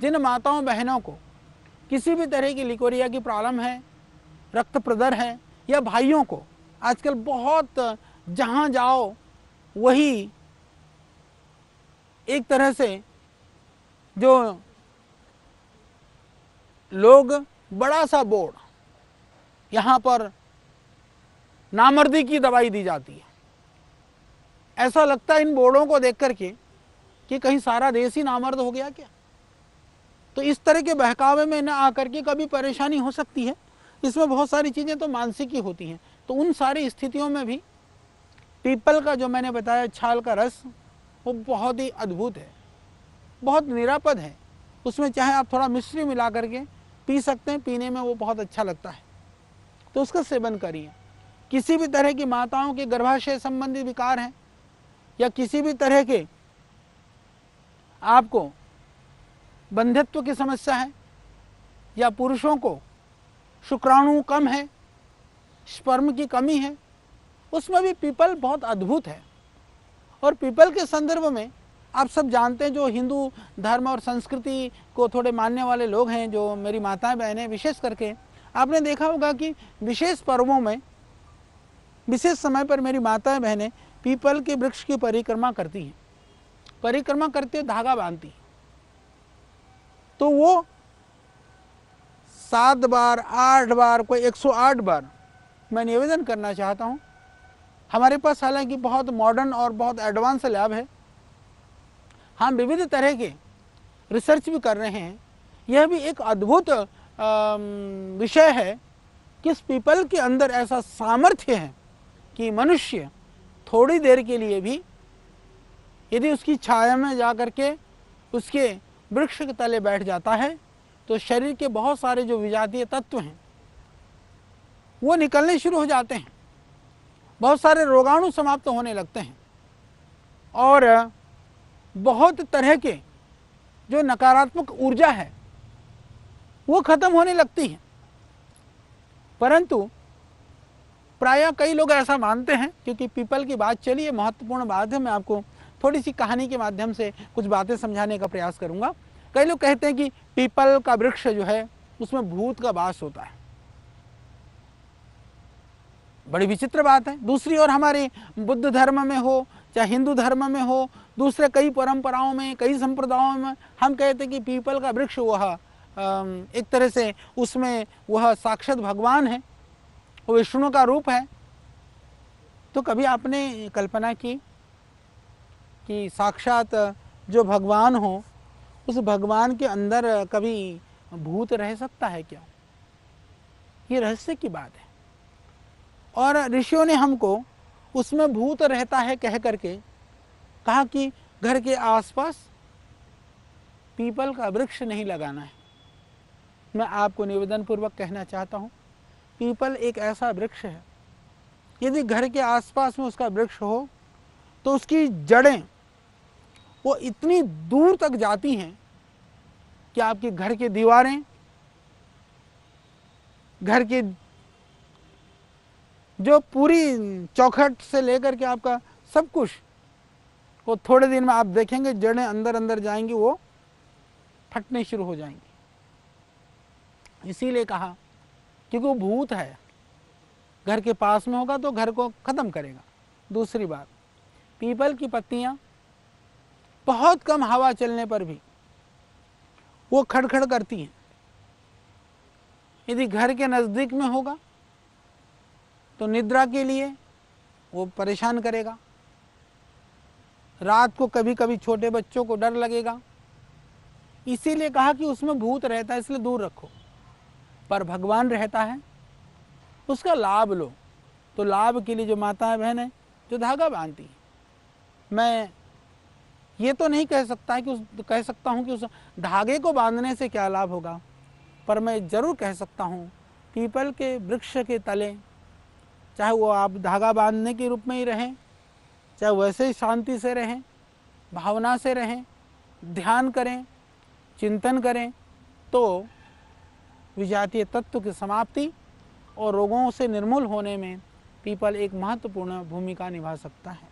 जिन माताओं बहनों को किसी भी तरह की लिकोरिया की प्रॉब्लम है, रक्त प्रदर है, या भाइयों को आजकल बहुत जहाँ जाओ वही एक तरह से जो लोग बड़ा सा बोर्ड, यहाँ पर नामर्दी की दवाई दी जाती है। ऐसा लगता है इन बोर्डों को देख करके कि कहीं सारा देश ही नामर्द हो गया क्या। तो इस तरह के बहकावे में न आकर के कभी परेशानी हो सकती है। इसमें बहुत सारी चीज़ें तो मानसिक ही होती हैं। तो उन सारी स्थितियों में भी पीपल का जो मैंने बताया छाल का रस, वो बहुत ही अद्भुत है, बहुत निरापद है। उसमें चाहे आप थोड़ा मिश्री मिला करके पी सकते हैं, पीने में वो बहुत अच्छा लगता है, तो उसका सेवन करिए। किसी भी तरह की माताओं के गर्भाशय संबंधी विकार हैं, या किसी भी तरह के आपको बंध्यत्व की समस्या है, या पुरुषों को शुक्राणु कम है, स्पर्म की कमी है, उसमें भी पीपल बहुत अद्भुत है। और पीपल के संदर्भ में आप सब जानते हैं, जो हिंदू धर्म और संस्कृति को थोड़े मानने वाले लोग हैं, जो मेरी माताएं बहनें, विशेष करके आपने देखा होगा कि विशेष पर्वों में, विशेष समय पर मेरी माताएं बहनें पीपल के वृक्ष की परिक्रमा करती हैं। परिक्रमा करते धागा बांधती हैं। तो वो 7 बार 8 बार, कोई 108 बार, मैं निवेदन करना चाहता हूँ। हमारे पास हालांकि बहुत मॉडर्न और बहुत एडवांस लैब है, हम विविध तरह के रिसर्च भी कर रहे हैं। यह भी एक अद्भुत विषय है कि इस पीपल के अंदर ऐसा सामर्थ्य है कि मनुष्य थोड़ी देर के लिए भी यदि उसकी छाया में जाकर के उसके वृक्ष के तले बैठ जाता है, तो शरीर के बहुत सारे जो विजातीय तत्व हैं वो निकलने शुरू हो जाते हैं, बहुत सारे रोगाणु समाप्त होने लगते हैं, और बहुत तरह के जो नकारात्मक ऊर्जा है वो खत्म होने लगती है। परंतु प्रायः कई लोग ऐसा मानते हैं, क्योंकि पीपल की बात चली है, महत्वपूर्ण बात है, मैं आपको थोड़ी सी कहानी के माध्यम से कुछ बातें समझाने का प्रयास करूंगा। कई लोग कहते हैं कि पीपल का वृक्ष जो है उसमें भूत का वास होता है। बड़ी विचित्र बात है। दूसरी ओर हमारे बुद्ध धर्म में हो, चाहे हिंदू धर्म में हो, दूसरे कई परंपराओं में, कई संप्रदायों में हम कहते हैं कि पीपल का वृक्ष वह एक तरह से उसमें वह साक्षात भगवान है, वो विष्णु का रूप है। तो कभी आपने कल्पना की कि साक्षात जो भगवान हो, उस भगवान के अंदर कभी भूत रह सकता है क्या? ये रहस्य की बात है। और ऋषियों ने हमको उसमें भूत रहता है कह करके कहा कि घर के आसपास पीपल का वृक्ष नहीं लगाना है। मैं आपको निवेदन पूर्वक कहना चाहता हूँ, पीपल एक ऐसा वृक्ष है, यदि घर के आसपास में उसका वृक्ष हो तो उसकी जड़ें वो इतनी दूर तक जाती हैं कि आपके घर की दीवारें, घर की जो पूरी चौखट से लेकर के आपका सब कुछ, वो थोड़े दिन में आप देखेंगे जड़ें अंदर अंदर जाएंगी, वो फटने शुरू हो जाएंगी। इसीलिए कहा क्योंकि वो भूत है, घर के पास में होगा तो घर को खत्म करेगा। दूसरी बात, पीपल की पत्तियां बहुत कम हवा चलने पर भी वो खड़खड़ करती हैं। यदि घर के नज़दीक में होगा तो निद्रा के लिए वो परेशान करेगा। रात को कभी कभी छोटे बच्चों को डर लगेगा। इसीलिए कहा कि उसमें भूत रहता है, इसलिए दूर रखो। पर भगवान रहता है, उसका लाभ लो। तो लाभ के लिए जो माताएं बहनें जो धागा बांधती हैं, मैं ये तो नहीं कह सकता है कि कह सकता हूँ कि उस धागे को बांधने से क्या लाभ होगा, पर मैं ज़रूर कह सकता हूँ पीपल के वृक्ष के तले, चाहे वो आप धागा बांधने के रूप में ही रहें, चाहे वैसे ही शांति से रहें, भावना से रहें, ध्यान करें, चिंतन करें, तो विजातीय तत्व की समाप्ति और रोगों से निर्मूल होने में पीपल एक महत्वपूर्ण भूमिका निभा सकता है।